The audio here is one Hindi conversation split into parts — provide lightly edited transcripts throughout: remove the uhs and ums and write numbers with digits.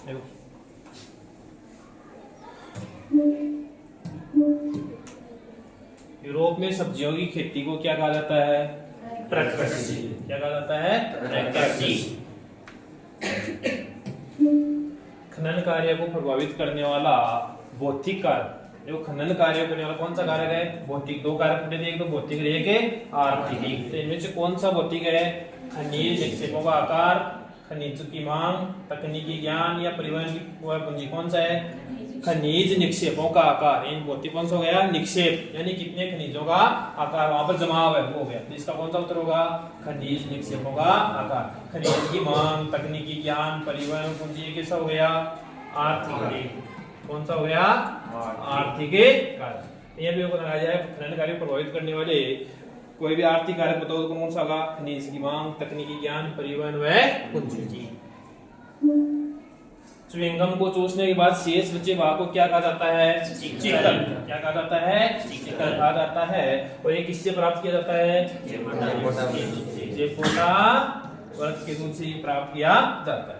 देखो यूरोप में सब्जियों की खेती को क्या कहा जाता है? ट्रक कृषि। क्या कहा जाता है? ट्रक कृषि। खनन कार्य को प्रभावित करने वाला भौतिक कारक, जो खनन कार्य करने वाला कौन सा कारक है? भौतिक। दो कारक पढ़े थे, एक तो भौतिक, एक है आर्थिक। तो इनमें से कौन सा भौतिक है? खनिज निक्षेपों का आकार, खनिज की मांग, तकनीकी ज्ञान या परिवहन की पूंजी। कौन सा है? खनिज निक्षेपों का आकार। इन भौतिक कौन सा हो गया? निक्षेप, यानी कितने खनिजों का आकार वहां पर जमा हुआ है वो हो गया। तो इसका कौन सा उत्तर होगा? खनिज निक्षेपों का आकार। खनिज की मांग, तकनीकी ज्ञान, परिवहन पूंजी, ये कैसा हो गया? आर्थिक। कौन सा हो गया? आर्थिक कारक। ये भी लगाया जाए खनन कार्य को प्रभावित करने वाले कोई भी आर्थिक कारक बताओ तो कौन सा होगा? खनिज की मांग, तकनीकी ज्ञान, परिवहन व पूंजी। च्युइंगम को चूसने के बाद शेष बचे भाग को क्या कहा जाता है? चिकन। क्या कहा जाता है? चिकन कहा जाता है। और ये किससे प्राप्त किया जाता है? जेपोटा वृक्ष के दूध से प्राप्त किया जाता है।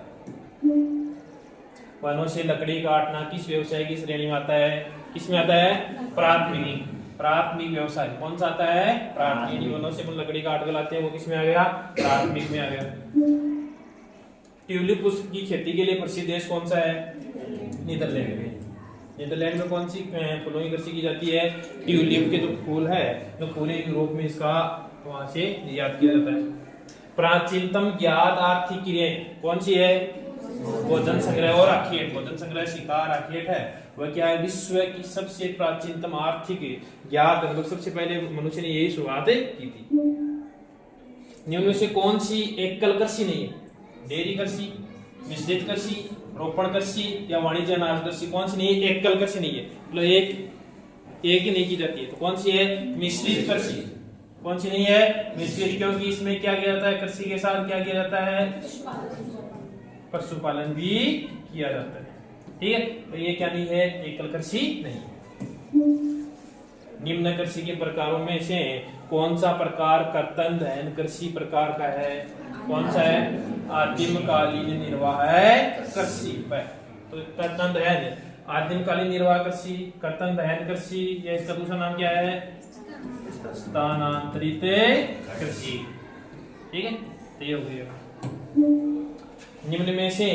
वनों से लकड़ी काटना किस व्यवसाय की श्रेणी में आता है? किसमें आता है? प्राथमिक। प्राथमिक व्यवसाय कौन सा आता है? प्राथमिक। वनों से लकड़ी काट कर लाते हैं, वो किसमें आ गया? प्राथमिक में आ गया। ट्यूलिप पुष्प की खेती के लिए प्रसिद्ध देश कौन सा है? नीदरलैंड में। नीदरलैंड में कौन सी फूलों की कृषि की जाती है? ट्यूलिप के जो फूल है, जो पूरे यूरोप में इसका वहां से निर्यात किया जाता है। प्राचीनतम ज्ञात आर्थिक क्रियाएं कौन सी है? भोजन संग्रह और आखेट। भोजन संग्रह शिकार, आखेट है वह क्या है? विश्व की सबसे प्राचीनतम आर्थिक ज्ञात, मतलब सबसे पहले मनुष्य ने यही शुरुआत की थी। निम्न में से कौन सी एकल कृषि नहीं है? डेयरी कृषि, मिश्रित कृषि, रोपण कृषि या वाणिज्य अनाज कृषि। कौन सी नहीं है? एकल कृषि नहीं है, मतलब एक ही नहीं की जाती है। तो कौन सी है? मिश्रित कृषि। कौन सी नहीं है? मिश्रित, क्योंकि इसमें क्या किया जाता है? कृषि के साथ क्या किया जाता है? पशुपालन भी किया जाता है। ठीक है, तो ये क्या नहीं है? एकल कृषि नहीं। निम्न कृषि के प्रकारों में से कौन सा प्रकार कर्तन दहन कृषि प्रकार का है? कौन सा है? आदिमकालीन निर्वाह कृषि। तो कर्तन दहन, आदिमकालीन निर्वाह कृषि, कर्तन दहन कृषि, या इसका दूसरा नाम क्या है? स्थानांतरित कृषि। ठीक है, तो ये हो गया। निम्न में से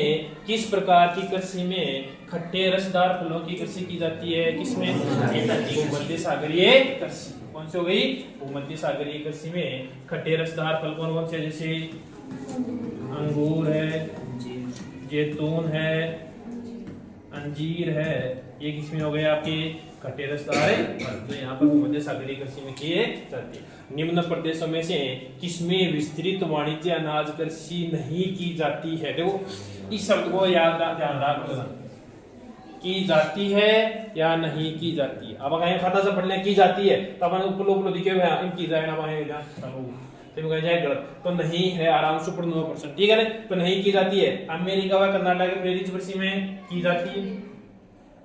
किस प्रकार की कृषि में खट्टे रसदार फलों की कृषि की जाती है? किसमें? भूमध्य सागरीय कृषि। कौन सी हो गई? भूमध्य सागरीय कृषि में खट्टे रसदार फल कौन कौन से? जैसे अंगूर है, जैतून है, अंजीर है, ये किसमें हो गए? आपके खट्टे रसदार फल, जो यहाँ पर भूमध्य सागरीय कृषि में किए जाते हैं। निम्न प्रदेशों में से किसमें विस्तृत वाणिज्य अनाज कृषि नहीं की जाती है? देखो इस शब्द को ध्यान रखना, की जाती है या नहीं की जाती है। अब अगर खाता से पढ़ने की जाती है तो अपन ऊपर दिखे हुए हैं, की जाए ना तो जाए गलत, तो नहीं है, आराम से पढ़ 9%। ठीक है ना, तो नहीं की जाती है। अमेरिका व कर्नाटक के प्रेरित कृषि में की जाती है,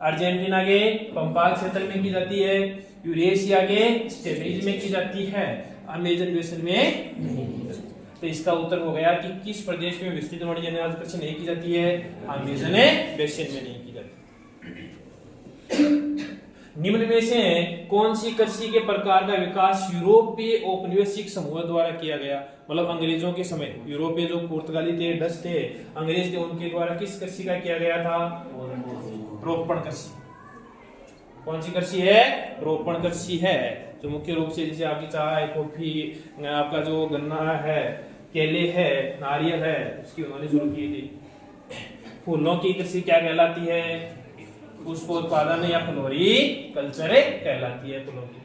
अर्जेंटीना के पंपाक क्षेत्र में की जाती है, यूरेशिया के स्टेपीज में की जाती है, अमेजन बेसिन में नहीं की जाती। तो इसका उत्तर हो गया कि किस प्रदेश में विस्तृत वाणिज्य अनाज कृषि नहीं की जाती है? अमेजन बेसिन में नहीं की जाती। निम्न में से कौन सी कृषि के प्रकार का विकास यूरोपीय औपनिवेशिक समूह द्वारा किया गया? मतलब अंग्रेजों के समय यूरोपीय जो पुर्तगाली थे, डच थे, अंग्रेज थे, उनके द्वारा किस कृषि का किया गया था? रोपण कृषि। कौन सी कृषि है? रोपण कृषि है, जो मुख्य रूप से जैसे आपकी चाय, कॉफी, आपका जो गन्ना है, केले है, नारियल है, उसकी उन्होंने शुरू की थी। फूलों की कृषि क्या कहलाती है? पुष्पोत्पादन या फ्लोरी कल्चर कहलाती है फूलों की।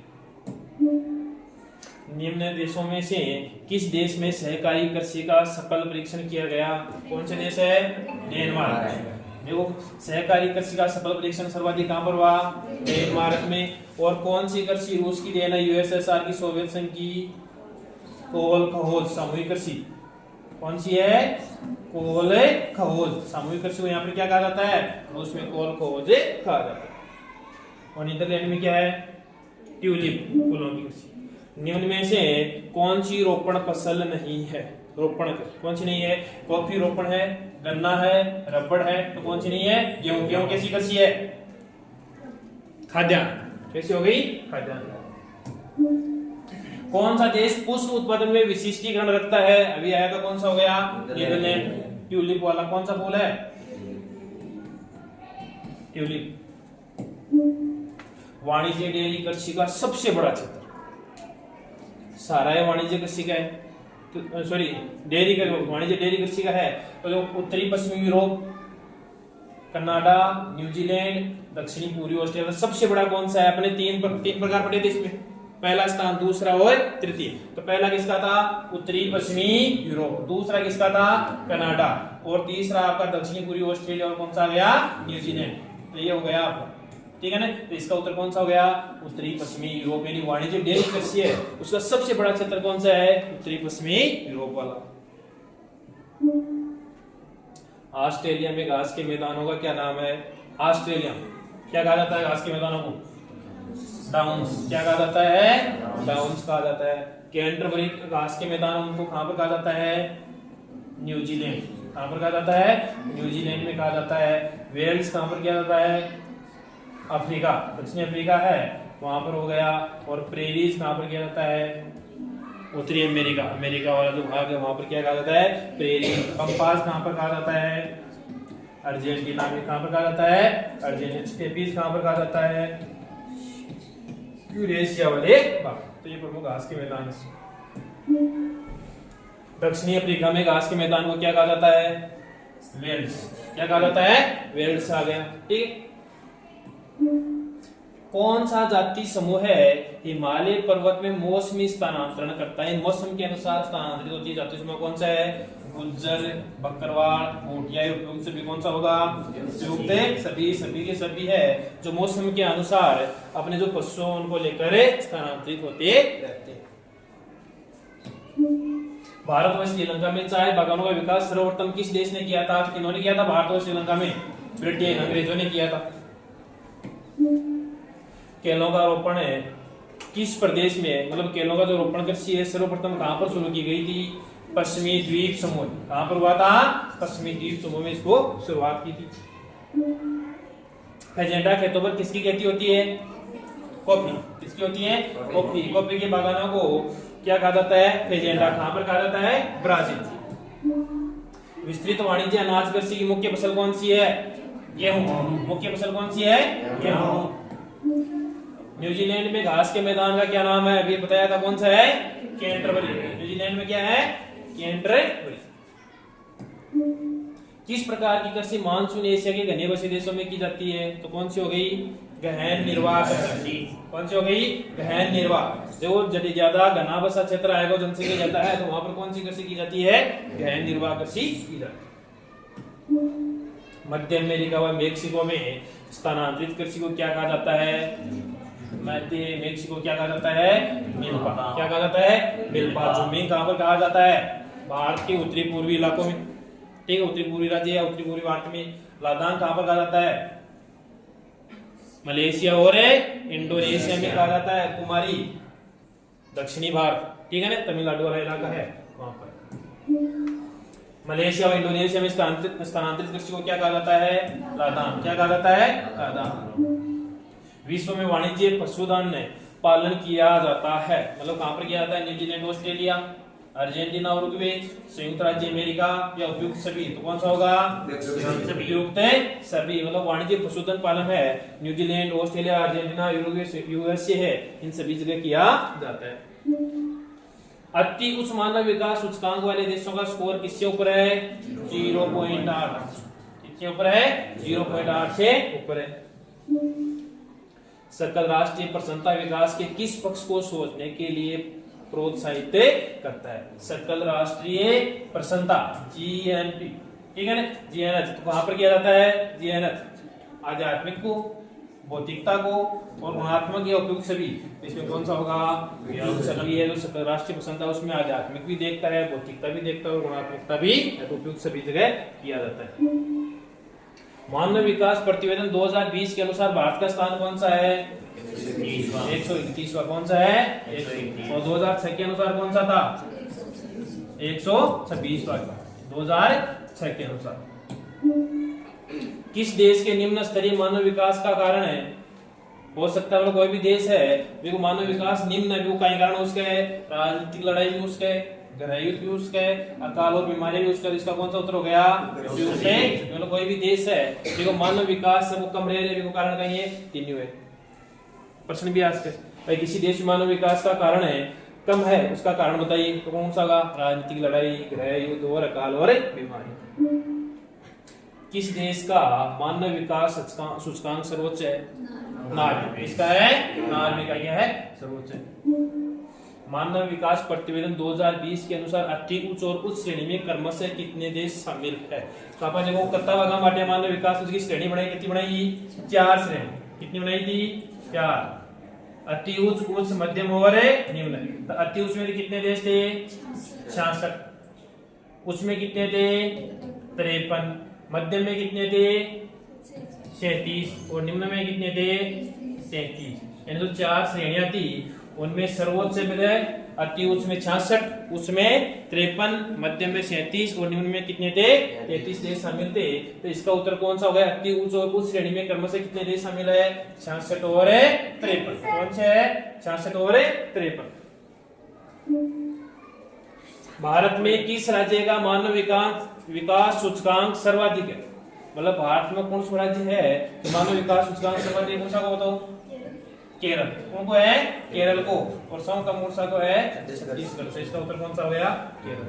निम्न देशों में से किस देश में सहकारी कृषि का सफल परीक्षण किया गया? कौन से देश है? डेनमार्क। देखो सहकारी कृषि का सफल परीक्षण सर्वाधिक कहां पर हुआ? डेनमार्क में। और कौन सी कृषि रूस की देन है? यूएसएसआर की, सोवियत संघ की? कोल-खोज सामूहिक कृषि। कौन सी है? कोल-खोज सामूहिक कृषि को यहाँ पर क्या कहा जाता है? रूस में कोल-खोज कहा जाता है। और नीदरलैंड में क्या है? ट्यूलिप फूलों की कृषि। निम्न में से कौन सी रोपण फसल नहीं है? रोपण कौन सी नहीं है? कॉफी रोपण है, गन्ना है, रबड़ है, तो कौन सी नहीं है? गेहूं। गेहूं कैसी कृषि है? खाद्यान्न। कैसी हो गई? खाद्यान्न। कौन सा देश पुष्प उत्पादन में विशिष्टीकरण रखता है? अभी आया था, कौन सा हो गया? नीदरलैंड। ट्यूलिप वाला कौन सा फूल है? ट्यूलिप। वाणिज्य डेयरी कृषि का सबसे बड़ा क्षेत्र सारा है वाणिज्य कृषि का है, तो सॉरी डेयरी का, वाणिज्य डेयरी कृषि का है। तो जो उत्तरी पश्चिमी यूरोप, कनाडा, न्यूजीलैंड, दक्षिणी पूर्वी ऑस्ट्रेलिया, सबसे बड़ा कौन सा है? अपने तीन प्रकार पढ़े थे इसमें, पहला स्थान, दूसरा और तृतीय। तो पहला किसका था? उत्तरी पश्चिमी यूरोप। दूसरा किसका था? कनाडा। और तीसरा आपका दक्षिणी पूर्वी ऑस्ट्रेलिया। और कौन सा आ गया? न्यूजीलैंड। तो ये हो गया आपका, ठीक है ना। तो इसका उत्तर कौन सा हो गया? उत्तरी पश्चिमी यूरोप। यानी वाणिज्य डेयरी कृषि है उसका सबसे बड़ा क्षेत्र कौन सा है? उत्तरी पश्चिमी यूरोप वाला। ऑस्ट्रेलिया में घास के मैदानों का क्या नाम है? ऑस्ट्रेलिया क्या कहा जाता है घास के मैदानों को? डाउन्स। क्या कहा जाता है? डाउन्स कहा जाता है। कैंटरबरी घास के मैदान उनको कहां पर कहा जाता है? न्यूजीलैंड। कहां पर कहा जाता है? न्यूजीलैंड में कहा जाता है। वेल्स कहां पर किया जाता है? अफ्रीका, दक्षिणी अफ्रीका है वहां पर हो गया। और प्रेरीज कहां पर किया जाता है? उत्तरी अमेरिका, अमेरिका वाला जो भाग है वहां पर क्या कहा जाता है? प्रेरी। पंपास कहां पर कहा जाता है? अर्जेंटीना में। कहां पर कहा जाता है? अर्जेंटीना। स्टेपीज कहां पर कहा जाता है? यूरेशिया वाले भाग। तो ये प्रमुख घास के मैदान है। दक्षिणी अफ्रीका में घास के मैदान को क्या कहा जाता है? वेल्स। क्या कहा जाता है? वेल्स आ गया, ठीक। कौन सा जाति समूह है हिमालय पर्वत में मौसमी स्थानांतरण करता है? मौसम के अनुसार स्थानांतरित होती है जाति समूह कौन सा है? गुज्जर, बकरवाल, भोटिया। उपयुक्त सभी कौन सा होगा? उपयुक्त सभी। सभी के सभी है जो मौसम के अनुसार अपने जो पशुओं उनको लेकर स्थानांतरित होते रहते हैं। भारत और श्रीलंका में चाय बागानों का विकास सर्वप्रथम किस देश ने किया था? किन्होंने किया था भारत और श्रीलंका में? ब्रिटेन, अंग्रेजों ने किया था। केलों का रोपण है किस प्रदेश में? मतलब केलों का जो रोपण कृषि है सर्वप्रथम कहां पर शुरू की गई थी? पश्चिमी द्वीप समूह। कहां पर हुआ था? पश्चिमी द्वीप समूह में इसको शुरुआत की थी। फैजेंडा खेतों पर किसकी खेती होती है? कॉफी। किसकी होती है? कॉफी। कॉफी के बागानों को क्या कहा जाता है? फैजेंडा। कहां पर कहा जाता है? ब्राजील। विस्तृत वाणिज्य अनाज कृषि की मुख्य फसल कौन सी है? गेहूं। मुख्य फसल कौन सी है? गेहूं। न्यूजीलैंड में घास के मैदान का क्या नाम है? अभी बताया था, कौन सा है? कैंटरबरी। न्यूजीलैंड में क्या है? कैंटरबरी। किस प्रकार की कृषि मानसून एशिया के घने बसे देशों में की जाती है? तो कौन सी हो गई? गहन निर्वाह कृषि। कौन सी हो गई? गहन निर्वाह। जो ज्यादा घना बसा क्षेत्र आएगा, जनसंख्या ज्यादा है, तो वहां पर कौन सी कृषि की जाती है? गहन निर्वाह कृषि की जाती है। मध्य अमेरिका व मेक्सिको में स्थानांतरित कृषि को क्या कहा जाता है? मध्य मेक्सिको क्या कहा जाता है? मिल्पा। क्या कहा जाता है? मिल्पा। जमीन कहां पर कहा जाता है? भारत के उत्तरी पूर्वी इलाकों में, ठीक है। उत्तरी पूर्वी राज्य है, उत्तरी पूर्वी भारत में। लद्दाख कहां पर कहा जाता है? मलेशिया और इंडोनेशिया में कहा जाता है। कुमारी दक्षिणी भारत, ठीक है ना, तमिलनाडु वाला इलाका है वहां पर। मलेशिया और इंडोनेशिया में स्थानांतरित कृषि को क्या कहा जाता है? लद्दाख। क्या कहा जाता है? लद्दाख। विश्व में वाणिज्य पशुधन पालन किया जाता है, मतलब कहां पर किया जाता है? न्यूजीलैंड, ऑस्ट्रेलिया, अर्जेंटीना, उरुग्वे, संयुक्त राज्य अमेरिका या उपयुक्त सभी। तो कौन सा होगा? उपयुक्त सभी। मतलब वाणिज्य पशुधन पालन है New Zealand, Australia, Argentina, Uruguay, USA है, इन सभी जगह किया जाता है। अति उच्च मानव विकास सूचकांक वाले देशों का स्कोर किससे ऊपर है? 0.8। किससे ऊपर है? 0.8 से ऊपर है। सकल राष्ट्रीय प्रसन्नता विकास के किस पक्ष को सोचने के लिए प्रोत्साहित करता है? सकल राष्ट्रीय प्रसन्नता, जीएनपी, ठीक है ना, जीएनएच। तो कहां पर किया जाता है? जीएनएच। आध्यात्मिक को, भौतिकता को और गुणात्मक या उपयुक्त सभी। इसमें कौन सा होगा? सभी है। जो सकल राष्ट्रीय प्रसन्नता उसमें आध्यात्मिक भी देखता है, भौतिकता भी देखता है और गुणात्मकता भी, उपयुक्त सभी जगह किया जाता है। मानव विकास प्रतिवेदन 2020 के अनुसार भारत का स्थान कौन सा है? 131वां कौन सा है? 131। और 2006 के अनुसार कौन सा था? 126वां। 2006 के अनुसार किस देश के निम्न स्तरीय मानव विकास का कारण है? हो सकता है कोई भी देश है देखो मानव विकास निम्न है, वो कई कारण उसके है, राजनीतिक लड़ाई भी उसके है, गृह युद्ध भी उसके है, अकाल और बीमारी भी उसका। इसका कौन सा उत्तर हो गया? उसमें कोई भी देश है देखो मानव विकास से वो कम रह रहे, कारण कहीं है तीनों है। प्रश्न भी आज भाई किसी देश में मानव विकास का कारण है कम है, उसका कारण बताइए, तो कौन सा होगा? राजनीतिक लड़ाई, गृह युद्ध और अकाल और बीमारी। किस देश का मानव विकास सूचकांक सर्वोच्च है? नॉर्वे। इसका है नॉर्वे का क्या है? सर्वोच्च है। मानव विकास प्रतिवेदन 2020 के अनुसार अति उच्च और उच्च श्रेणी में क्रमशः कितने देश शामिल है? तो अपन देखो कत्ता वागा माटे मानव विकास उसकी श्रेणी बनाई, कितनी बनाई? 4 श्रेणी। कितनी बनाई थी? 4। अति उच्च, उच्च, मध्यम और निम्न। तो अति उच्च में कितने देश थे? 66। उच्च में कितने थे? 53। मध्यम में कितने थे? 37। और निम्न में कितने थे? 33। यानी तो 4 श्रेणियां थी, उनमें सर्वोच्च मिले अति उच्च में 66, उच्च में 53, मध्यम में 37 और निम्न में कितने थे? 33 देश शामिल थे। तो इसका उत्तर कौन सा होगा? अति उच्च और उच्च श्रेणी में क्रमशः कितने देश शामिल है? 66 और 53। कौन से है? 66 और 53। भारत में किस राज्य का मानव विकास सूचकांक सर्वाधिक है? मतलब भारत में कौन सा राज्य है तो मानव विकास सूचकांक सर्वाधिक? कौन सा को बताओ? केरल। कौन को है? केरल को। और सौ का मूर्सा को है छत्तीसगढ़। तो इसका उत्तर कौन सा हो गया? केरल।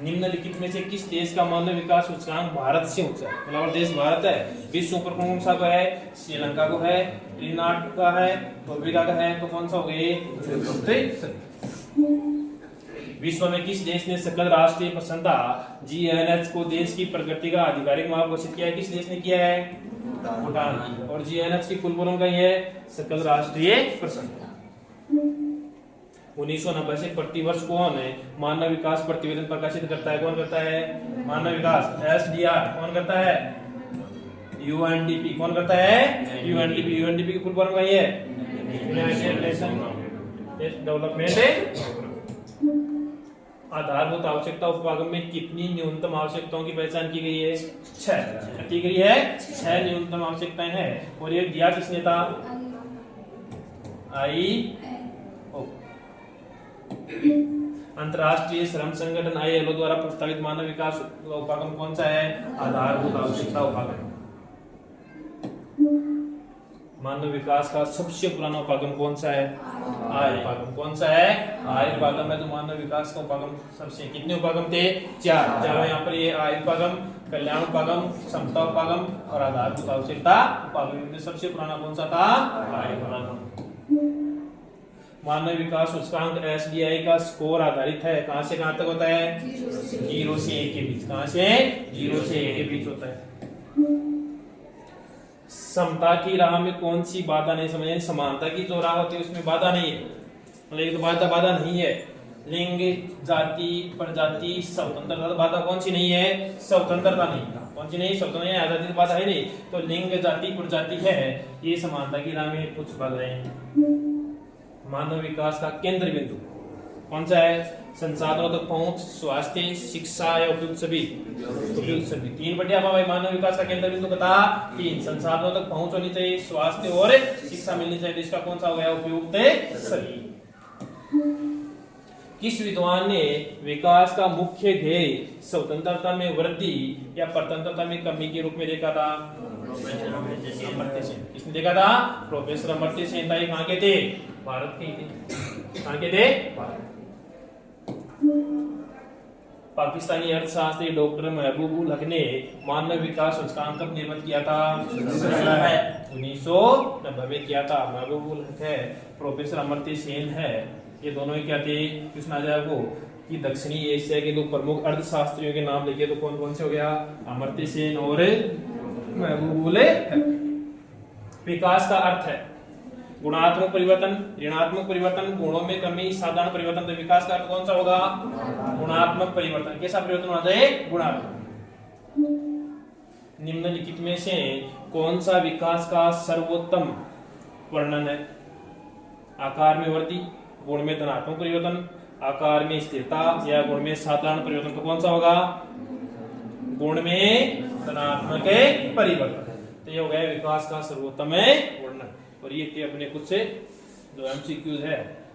निम्नलिखित में से किस देश का मानव विकास सूचकांक भारत से ऊंचा है? मतलब देश भारत है, विश्व ऊपर कौन सा को है? श्रीलंका को है, त्रिनाड का है, टोबिगा का है, तो कौन सा हो गया? विश्व में किस देश ने सकल राष्ट्रीय प्रसन्नता GNH को देश की प्रगति का आधिकारिक माप घोषित किया है? किस देश ने किया है? भूटान। और GNH की फुल फॉर्म क्या है? सकल राष्ट्रीय प्रसन्नता। 1990 से प्रतिवर्ष कौन है मानव विकास प्रतिवेदन प्रकाशित करता है? कौन करता है? मानव विकास SDR। कौन करता है? UNDP। कौन करता है? UNDP। UNDP की फुल फॉर्म क्या है? United nation development. आधारभूत आवश्यकता उपपादन में कितनी न्यूनतम आवश्यकताओं की पहचान की गई है? 6 की गई है। 6 न्यूनतम आवश्यकताएं हैं। और ये दिया किसने था? ILO। अंतरराष्ट्रीय श्रम संगठन ILO द्वारा प्रस्तावित मानव विकास उपागम कौन सा है? आधारभूत आवश्यकता उपागम। मानव विकास का सबसे पुराना उपागम कौन सा है? आर्य उपागम। कौन सा है? आर्य उपागम है। तो मानव विकास का उपागम सबसे कितने उपागम थे? 4। यहाँ पर ये आर्य उपागम, कल्याण उपागम, समता उपागम और आधारभूत आवश्यकता उपागम में सबसे पुराना कौन सा था? आर्य उपागम। मानव विकास सूचकांक SDI का स्कोर आधारित है कहां से कहां तक होता है? 0 से 1 के बीच। कहां से? 0 से 1 के बीच होता है। समता की राह में कौन सी बाधा नहीं? समझे, समानता की जो राह होती है उसमें बाधा नहीं है। मतलब एक तो बाधा नहीं है। लिंग, जाति, प्रजाति, स्वतंत्रता बाधा कौन सी नहीं है? स्वतंत्रता नहीं। कौन सी नहीं? स्वतंत्रता नहीं। आजादी की बाधा है नहीं। तो लिंग, जाति, प्रजाति है, ये समानता की राह में कुछ बाधाएं हैं। मानव विकास का केंद्र बिंदु कौन सा है? संसाधनों तक पहुंच, स्वास्थ्य, शिक्षा या उपयुक्त सभी। उपयुक्त सभी। 3 बढ़िया भाई। मानव विकास का केंद्र बिंदु बता 3। संसाधनों तक पहुंच होनी चाहिए, स्वास्थ्य और शिक्षा मिलनी चाहिए। इसका कौन सा हो गया? उपयुक्त सभी। किस विद्वान ने विकास का मुख्य ध्येय स्वतंत्रता में वृद्धि या परतंत्रता में कमी के रूप में देखा था? अमर्त्य सेन। किसने देखा था? प्रोफेसर अमर्त्य सेन। कहाँ के थे? भारत के थे। कहाँ के थे? भारत। पाकिस्तानी अर्थशास्त्री डॉक्टर महबूबुल हक ने मानव विकास सूचकांक कब निर्मित किया था? 1990 में किया था। महबूबुल हक है, प्रोफेसर अमर्त्य सेन है। ये दोनों ही क्या थे? कृष्ण आचार्य को कि दक्षिणी एशिया के 2 प्रमुख अर्थशास्त्रियों के नाम लिखे तो कौन कौन से हो गया? अमर्त्य सेन और महबूबुल हक। विकास का अर्थ है गुणात्मक परिवर्तन, ऋणात्मक परिवर्तन, गुणों में कमी, साधारण परिवर्तन। तो विकास का अर्थ कौन सा होगा? गुणात्मक परिवर्तन। कैसा परिवर्तन होना चाहिए? गुणात्मक। निम्नलिखित में से कौन सा विकास का सर्वोत्तम वर्णन है। आकार में वृद्धि, गुण में धनात्मक परिवर्तन, आकार में स्थिरता या गुण में साधारण परिवर्तन, तो कौन सा होगा? गुण में धनात्मक परिवर्तन। तो ये हो गया विकास का सर्वोत्तम वर्णन। और ये थे अपने कुछ से जो एमसीक्यूज है